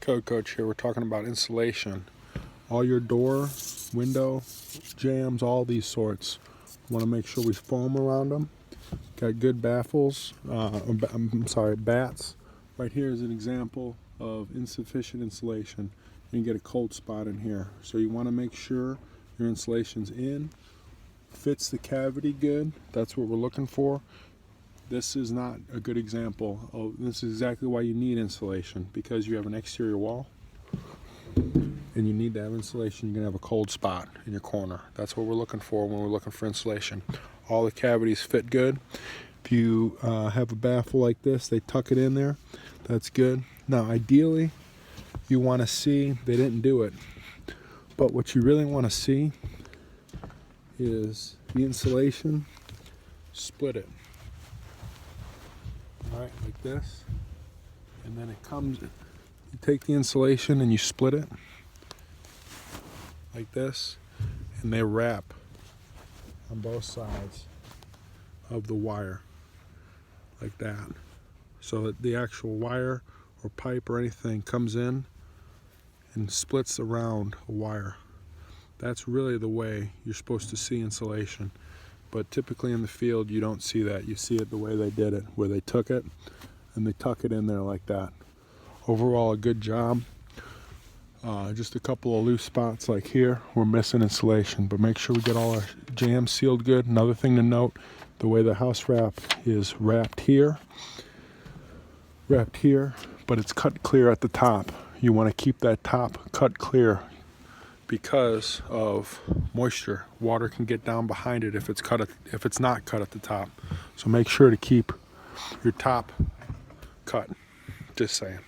Code Coach here. We're talking about insulation. All your door, window, jambs, all these sorts. Want to make sure we foam around them. Got good baffles, bats. Right here is an example of insufficient insulation. You get a cold spot in here. So you want to make sure your insulation's in, fits the cavity good. That's what we're looking for. This is not a good example of, this is exactly why you need insulation, because you have an exterior wall and you need to have insulation. You're gonna have a cold spot in your corner. That's what we're looking for when we're looking for insulation. All the cavities fit good. If you have a baffle like this, they tuck it in there. That's good. Now ideally you want to see, they didn't do it, but what you really want to see is the insulation, split it. Alright, like this, and then it comes, you take the insulation and you split it like this, and they wrap on both sides of the wire like that, so that the actual wire or pipe or anything comes in and splits around a wire. That's really the way you're supposed to see insulation. But typically in the field you don't see that. You see it the way they did it, where they took it and they tuck it in there like that. Overall, a good job. Just a couple of loose spots like here, we're missing insulation, but make sure we get all our jams sealed good. Another thing to note, the way the house wrap is wrapped here, but it's cut clear at the top. You want to keep that top cut clear because of moisture. Water can get down behind it if it's not cut at the top. So make sure to keep your top cut. Just saying.